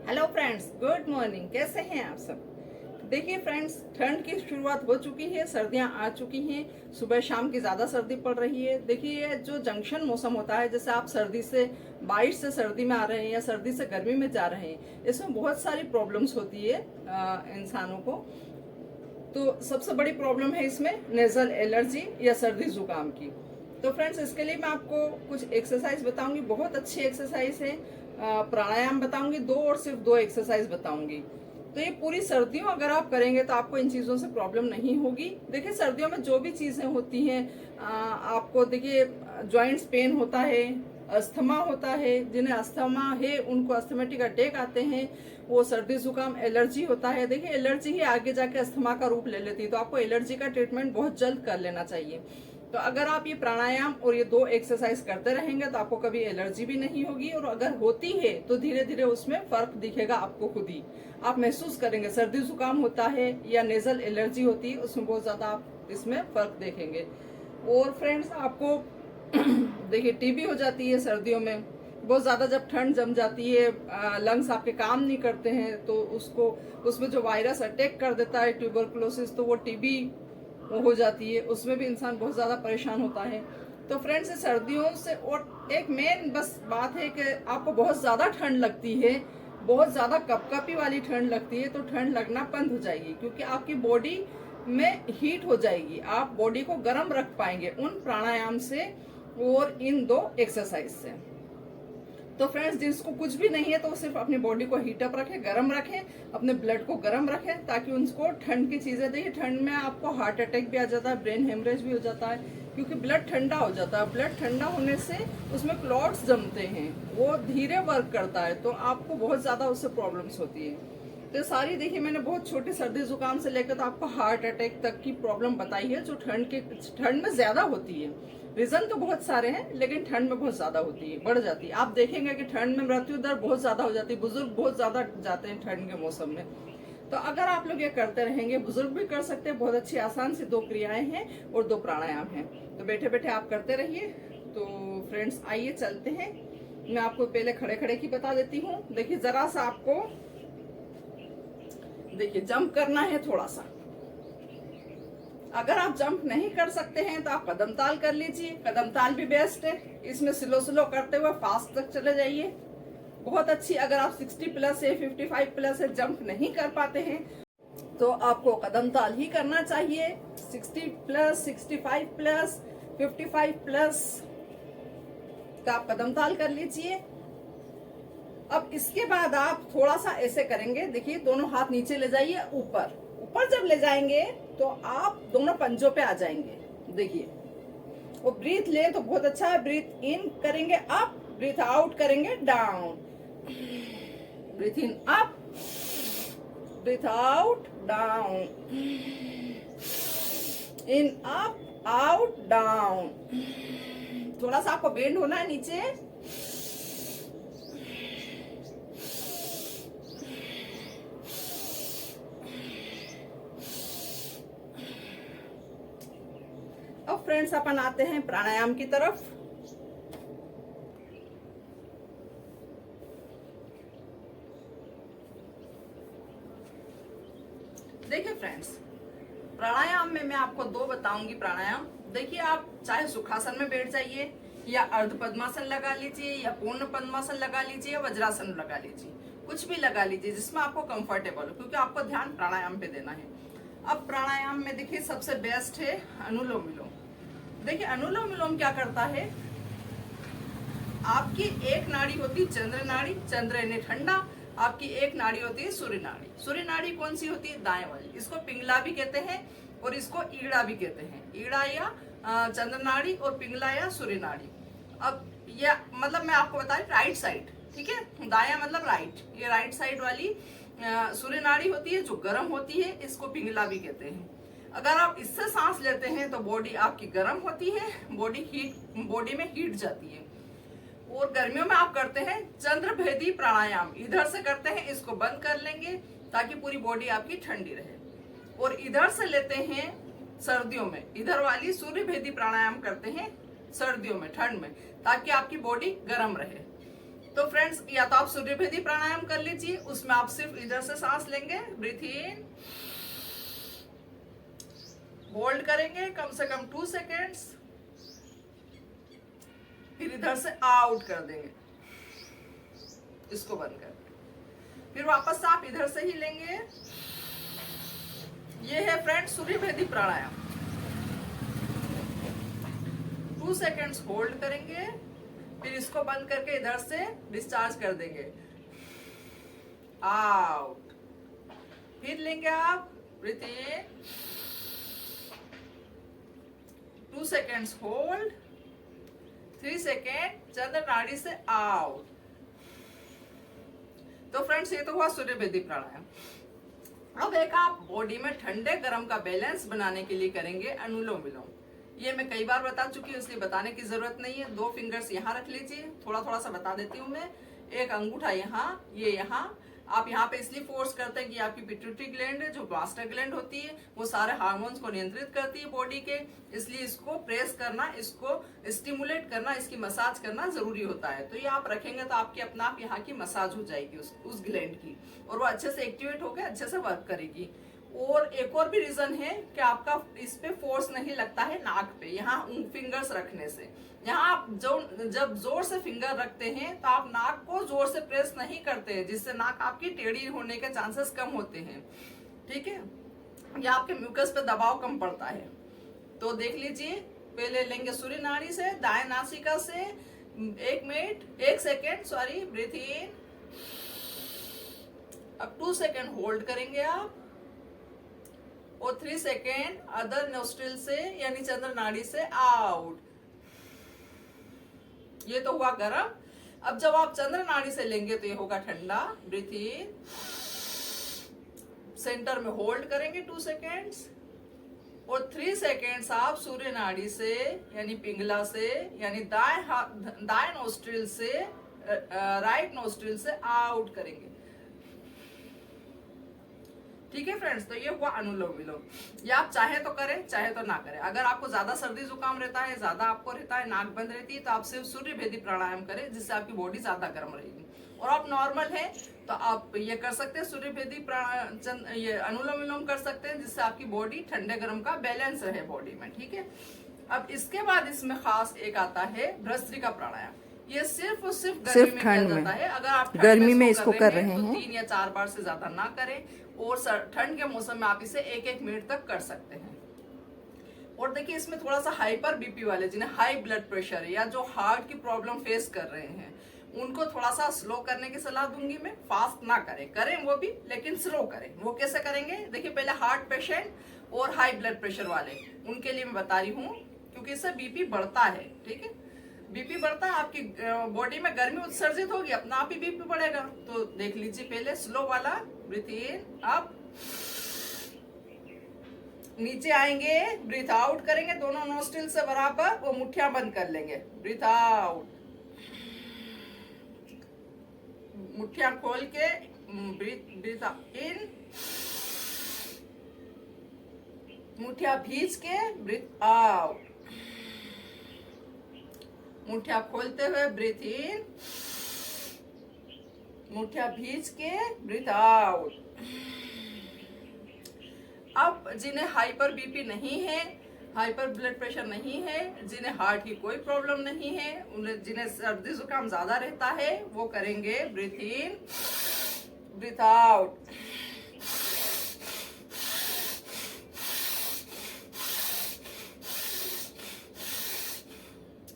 Hello friends, good morning. कैसे हैं आप सब? देखिए फ्रेंड्स, ठंड की शुरुआत हो चुकी है, सर्दियां आ चुकी हैं। सुबह शाम की ज़्यादा सर्दी पड़ रही है। देखिए, ये जो जंक्शन मौसम होता है, जैसे आप सर्दी से बारिश से सर्दी में आ रहे हैं या सर्दी से गर्मी में जा रहे हैं, इसमें बहुत सारी प्रॉब्लम्स होती है इंसानों को। तो सबसे बड़ी प्रॉब्लम है इसमें नेजल एलर्जी या सर्दी जुकाम की। तो फ्रेंड्स, इसके लिए मैं आपको कुछ एक्सरसाइज बताऊंगी, बहुत अच्छी एक्सरसाइज है। प्राणायाम बताऊंगी दो, और सिर्फ दो एक्सरसाइज बताऊंगी। तो ये पूरी सर्दियों अगर आप करेंगे तो आपको इन चीज़ों से प्रॉब्लम नहीं होगी। देखिए, सर्दियों में जो भी चीज़ें होती हैं, आपको देखिए जॉइंट्स पेन होता है, अस्थमा होता है, जिन्हें अस्थमा है उनको अस्थमेटिक अटैक आते हैं, वो सर्दी जुकाम एलर्जी होता है। देखिए, एलर्जी ही आगे जाके अस्थमा का रूप ले लेती है, तो आपको एलर्जी का ट्रीटमेंट बहुत जल्द कर लेना चाहिए। तो अगर आप ये प्राणायाम और ये दो एक्सरसाइज करते रहेंगे तो आपको कभी एलर्जी भी नहीं होगी, और अगर होती है तो धीरे धीरे उसमें फर्क दिखेगा आपको खुद ही। आप महसूस करेंगे सर्दी जुकाम होता है या नेजल एलर्जी होती है, उसमें बहुत ज्यादा आप इसमें फर्क देखेंगे। और फ्रेंड्स, आपको देखिए टीबी हो जाती है सर्दियों में बहुत ज्यादा, जब ठंड जम जाती है, लंग्स आपके काम नहीं करते हैं, तो उसमें जो वायरस अटैक कर देता है ट्यूबरकुलोसिस, तो वो टीबी हो जाती है, उसमें भी इंसान बहुत ज़्यादा परेशान होता है। तो फ्रेंड्स, सर्दियों से और एक मेन बस बात है कि आपको बहुत ज़्यादा ठंड लगती है, बहुत ज़्यादा कपकपी वाली ठंड लगती है, तो ठंड लगना बंद हो जाएगी, क्योंकि आपकी बॉडी में हीट हो जाएगी। आप बॉडी को गर्म रख पाएंगे उन प्राणायाम से और इन दो एक्सरसाइज से। तो फ्रेंड्स, जिसको कुछ भी नहीं है तो सिर्फ अपनी बॉडी को हीटअप रखें, गर्म रखें, अपने ब्लड को गर्म रखें, ताकि उनको ठंड की चीजें देखिए। ठंड में आपको हार्ट अटैक भी आ जाता है, ब्रेन हेमरेज भी हो जाता है, क्योंकि ब्लड ठंडा हो जाता है। ब्लड ठंडा होने से उसमें क्लॉट्स जमते हैं, वो धीरे वर्क करता है, तो आपको बहुत ज्यादा उससे प्रॉब्लम्स होती है। तो सारी देखिए, मैंने बहुत छोटी सर्दी जुकाम से लेकर तो आपको हार्ट अटैक तक की प्रॉब्लम बताई है, जो ठंड में ज्यादा होती है। रीजन तो बहुत सारे हैं, लेकिन ठंड में बहुत ज्यादा होती है, बढ़ जाती है। आप देखेंगे कि ठंड में मृत्यु दर बहुत ज्यादा हो जाती है, बुजुर्ग बहुत ज्यादा जाते हैं ठंड के मौसम में। तो अगर आप लोग ये करते रहेंगे, बुजुर्ग भी कर सकते हैं, बहुत अच्छी आसान सी दो क्रियाएं हैं और दो प्राणायाम हैं, तो बैठे बैठे आप करते रहिए। तो फ्रेंड्स, आइए चलते हैं। मैं आपको पहले खड़े खड़े की बता देती हूँ। देखिए, जरा सा आपको देखिए जंप करना है थोड़ा सा। अगर आप जंप नहीं कर सकते हैं तो आप कदम ताल कर लीजिए, कदम ताल भी बेस्ट है। इसमें स्लो स्लो करते हुए फास्ट तक चले जाइए, बहुत अच्छी। अगर आप 60 प्लस है, 55 प्लस है, जंप नहीं कर पाते हैं, तो आपको कदम ताल ही करना चाहिए। 60 प्लस, 65 प्लस, 55 प्लस का आप कदम ताल कर लीजिए। अब इसके बाद आप थोड़ा सा ऐसे करेंगे, देखिए दोनों हाथ नीचे ले जाइए, ऊपर ऊपर जब ले जाएंगे तो आप दोनों पंजों पे आ जाएंगे। देखिए, वो ब्रीथ ले तो बहुत अच्छा है। ब्रीथ इन करेंगे अप, ब्रीथ आउट करेंगे down, breathe in up, breathe out down, in up out down. थोड़ा सा आपको बेंड होना है नीचे। अब फ्रेंड्स, अपन आते हैं प्राणायाम की तरफ। देखिए फ्रेंड्स, प्राणायाम में मैं आपको दो बताऊंगी प्राणायाम। देखिए, आप चाहे सुखासन में बैठ जाइए, या अर्ध पद्मासन लगा लीजिए, या पूर्ण पद्मासन लगा लीजिए, या वज्रासन लगा लीजिए, कुछ भी लगा लीजिए जिसमें आपको कंफर्टेबल हो, क्योंकि आपको ध्यान प्राणायाम पे देना है। अब प्राणायाम में देखिए सबसे बेस्ट है अनुलोम विलोम। देखिए, अनुलोम विलोम क्या करता है, आपकी एक नाड़ी होती है चंद्र नाड़ी, चंद्र यानी ठंडा। आपकी एक नाड़ी होती है सूर्य नाड़ी। सूर्य नाड़ी कौन सी होती है? दाएं वाली। इसको पिंगला भी कहते हैं और इसको ईड़ा भी कहते हैं। ईड़ा या चंद्र नाड़ी और पिंगला या सूर्य नाड़ी। अब ये मतलब मैं आपको बता रही, राइट साइड, ठीक है, दाया मतलब राइट। ये राइट साइड वाली सूर्य नाड़ी होती है जो गर्म होती है, इसको पिंगला भी कहते हैं। अगर आप इससे सांस लेते हैं तो बॉडी आपकी गर्म होती है, बॉडी में हीट जाती है। और गर्मियों में आप करते हैं चंद्र भेदी प्राणायाम, इधर से करते हैं, इसको बंद कर लेंगे ताकि पूरी बॉडी आपकी ठंडी रहे। और इधर से लेते हैं सर्दियों में, इधर वाली सूर्य भेदी प्राणायाम करते हैं सर्दियों में, ठंड में, ताकि आपकी बॉडी गर्म रहे। तो फ्रेंड्स, या तो आप सूर्यभेदी प्राणायाम कर लीजिए, उसमें आप सिर्फ इधर से सांस लेंगे, ब्रीथ इन, होल्ड करेंगे कम से कम 2 सेकेंड्स, फिर इधर से आउट कर देंगे, इसको बंद कर, फिर वापस आप इधर से ही लेंगे। ये है फ्रेंड्स सूर्यभेदी प्राणायाम। 2 सेकेंड्स होल्ड करेंगे, फिर इसको बंद करके इधर से डिस्चार्ज कर देंगे, आउट, फिर लेंगे आप, ब्रीथ इन, 2 सेकेंड्स होल्ड, 3 सेकेंड चंद्र नाड़ी से आउट। तो फ्रेंड्स, ये तो हुआ सूर्यभेदी प्राणायाम। अब एक आप बॉडी में ठंडे गर्म का बैलेंस बनाने के लिए करेंगे अनुलोम विलोम। ये मैं कई बार बता चुकी हूँ, इसलिए बताने की जरूरत नहीं है। 2 फिंगर्स यहाँ रख लीजिए, थोड़ा थोड़ा सा बता देती हूँ मैं। एक अंगूठा यहाँ, ये यहाँ, आप यहाँ पे इसलिए फोर्स करते हैं कि आपकी पिट्यूटरी ग्लैंड है, जो मास्टर ग्लैंड होती है, वो सारे हार्मोन्स को नियंत्रित करती है बॉडी के, इसलिए इसको प्रेस करना, इसको स्टिमुलेट करना, इसकी मसाज करना जरूरी होता है। तो ये आप रखेंगे तो आपकी अपना आप यहाँ की मसाज हो जाएगी उस ग्लैंड की, और वो अच्छे से एक्टिवेट होकर अच्छे से वर्क करेगी। और एक और भी रीजन है कि आपका इस पे फोर्स नहीं लगता है नाक पे, यहाँ फिंगर्स रखने से। यहाँ आप जब जोर से फिंगर रखते हैं तो आप नाक को जोर से प्रेस नहीं करते हैं, जिससे नाक आपकी टेढ़ी होने के चांसेस कम होते हैं, ठीक है, या आपके म्यूकस पे दबाव कम पड़ता है। तो देख लीजिए, पहले लेंगे सूर्य नाड़ी से, दाएं नासिका से 1 सेकेंड, सॉरी, ब्रीथ इन, अब 2 सेकेंड होल्ड करेंगे आप, और 3 सेकेंड अदर नोस्ट्रिल से यानी चंद्र नाड़ी से आउट। ये तो हुआ गर्म। अब जब आप चंद्र नाड़ी से लेंगे तो ये होगा ठंडा, ब्रीथ इन, सेंटर में होल्ड करेंगे 2 सेकेंड्स, और 3 सेकेंड्स आप सूर्य नाड़ी से यानी पिंगला से यानी दाएं नोस्ट्रिल से राइट नोस्ट्रिल से आउट करेंगे, ठीक है फ्रेंड्स। तो ये हुआ अनुलोम विलोम। ये आप चाहे तो करें, चाहे तो ना करें। अगर आपको ज्यादा सर्दी जुकाम रहता है, ज्यादा आपको रहता है, नाक बंद रहती है, तो आप सिर्फ सूर्यभेदी प्राणायाम करें, जिससे आपकी बॉडी ज्यादा गर्म रहेगी। और आप नॉर्मल है तो आप ये कर सकते हैं, सूर्यभेदी ये अनुलोम विलोम कर सकते हैं, जिससे आपकी बॉडी ठंडे गर्म का बैलेंस रहे बॉडी में, ठीक है। अब इसके बाद इसमें खास एक आता है भस्त्रिका प्राणायाम। ये सिर्फ और सिर्फ गर्मी में किया जाता है। अगर आप गर्मी में इसको कर रहे हैं तो 3 या 4 बार से ज्यादा ना करें, और ठंड के मौसम में आप इसे 1-1 मिनट तक कर सकते हैं। और देखिए, इसमें थोड़ा सा हाइपर बीपी वाले, जिन्हें हाई ब्लड प्रेशर है या जो हार्ट की प्रॉब्लम फेस कर रहे हैं, उनको थोड़ा सा स्लो करने की सलाह दूंगी मैं। फास्ट ना करें वो भी, लेकिन स्लो करें। वो कैसे करेंगे, देखिए, पहले हार्ट पेशेंट और हाई ब्लड प्रेशर वाले, उनके लिए मैं बता रही हूँ, क्योंकि इससे बीपी बढ़ता है, ठीक है। बीपी बढ़ता है, आपकी बॉडी में गर्मी उत्सर्जित होगी, अपना आप ही बीपी बढ़ेगा। तो देख लीजिए, पहले स्लो वाला, ब्रीथ इन, अप, नीचे आएंगे, ब्रीथ आउट करेंगे दोनों नोस्ट्रिल से बराबर, वो मुट्ठियां बंद कर लेंगे, ब्रीथ आउट, मुट्ठियां खोल के ब्रीथ इन, मुट्ठियां भींच के ब्रीथ आउट, मुट्ठियां खोलते हुए ब्रीथ इन, मुट्ठियां भींच के ब्रीथ आउट। अब जिन्हें हाइपर बीपी नहीं है, हाइपर ब्लड प्रेशर नहीं है, जिन्हें हार्ट की कोई प्रॉब्लम नहीं है, उन्हें जिन्हें सर्दी जुकाम ज्यादा रहता है, वो करेंगे ब्रीथ इन, ब्रीथ आउट।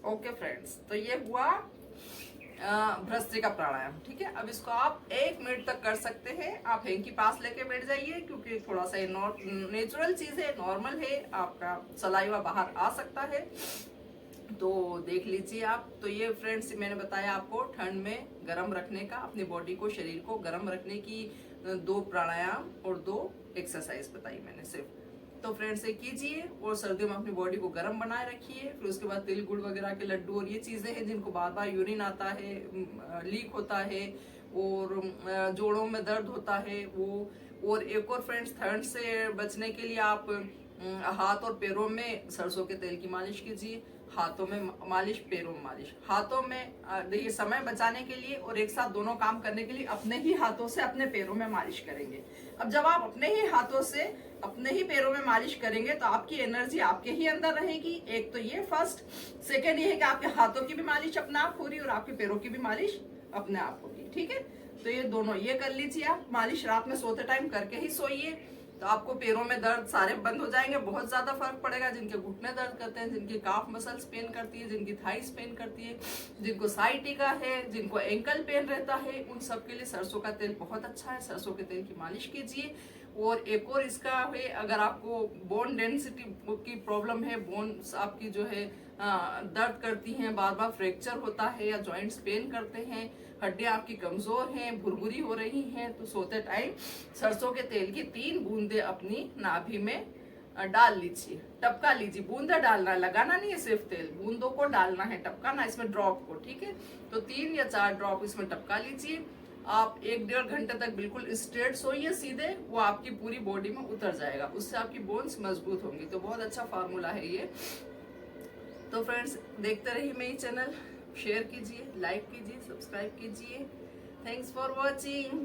ओके फ्रेंड्स, तो ये हुआ भस्त्रिका प्राणायाम, ठीक है। अब इसको आप 1 मिनट तक कर सकते हैं। आप हैंकी पास लेके बैठ जाइए, क्योंकि थोड़ा सा नेचुरल चीज है, नॉर्मल है, आपका सलाइवा बाहर आ सकता है। तो देख लीजिए आप। तो ये फ्रेंड्स, मैंने बताया आपको ठंड में गर्म रखने का, अपनी बॉडी को, शरीर को गर्म रखने की 2 प्राणायाम और 2 एक्सरसाइज बताई मैंने सिर्फ। तो फ्रेंड्स, ये कीजिए और सर्दियों में अपनी बॉडी को गर्म बनाए रखिए। फिर उसके बाद तिल गुड़ वगैरह के लड्डू और ये चीजें हैं जिनको बार बार यूरिन आता है, लीक होता है, और जोड़ों में दर्द होता है वो। और एक और फ्रेंड्स, ठंड से बचने के लिए आप हाथ और पैरों में सरसों के तेल की मालिश कीजिए। हाथों में मालिश, पैरों में मालिश। हाथों में देखिए समय बचाने के लिए और एक साथ दोनों काम करने के लिए अपने ही हाथों से अपने पैरों में मालिश करेंगे। अब जब आप अपने ही हाथों से अपने ही पैरों में मालिश करेंगे तो आपकी एनर्जी आपके ही अंदर रहेगी। एक तो ये फर्स्ट। सेकेंड ये है कि आपके हाथों की भी मालिश अपने आप हो रही और आपके पैरों की भी मालिश अपने आप होगी। ठीक है, तो ये दोनों ये कर लीजिए आप। मालिश रात में सोते टाइम करके ही सोइए, तो आपको पैरों में दर्द सारे बंद हो जाएंगे, बहुत ज्यादा फर्क पड़ेगा। जिनके घुटने दर्द करते हैं, जिनकी काफ मसल्स पेन करती है, जिनकी थाइस पेन करती है, जिनको साइटिका है, जिनको एंकल पेन रहता है, उन सब के लिए सरसों का तेल बहुत अच्छा है। सरसों के तेल की मालिश कीजिए। और एक और इसका है, अगर आपको बोन डेंसिटी की प्रॉब्लम है, बोन्स आपकी जो है दर्द करती हैं, बार बार फ्रैक्चर होता है या जॉइंट्स पेन करते हैं, हड्डियां आपकी कमजोर हैं, भुरभुरी हो रही हैं, तो सोते टाइम सरसों के तेल की 3 बूंदे अपनी नाभि में डाल लीजिए, टपका लीजिए। बूंदा डालना, लगाना नहीं है, सिर्फ तेल, बूंदों को डालना है, टपकाना इसमें ड्रॉप को। ठीक है, तो 3 या 4 ड्रॉप इसमें टपका लीजिए। आप 1-1.5 घंटे तक बिल्कुल स्ट्रेट सोइए सीधे, वो आपकी पूरी बॉडी में उतर जाएगा, उससे आपकी बोन्स मजबूत होंगी। तो बहुत अच्छा फार्मूला है ये। तो फ्रेंड्स, देखते रहिए मेरी चैनल, शेयर कीजिए, लाइक कीजिए, सब्सक्राइब कीजिए। Thanks for watching.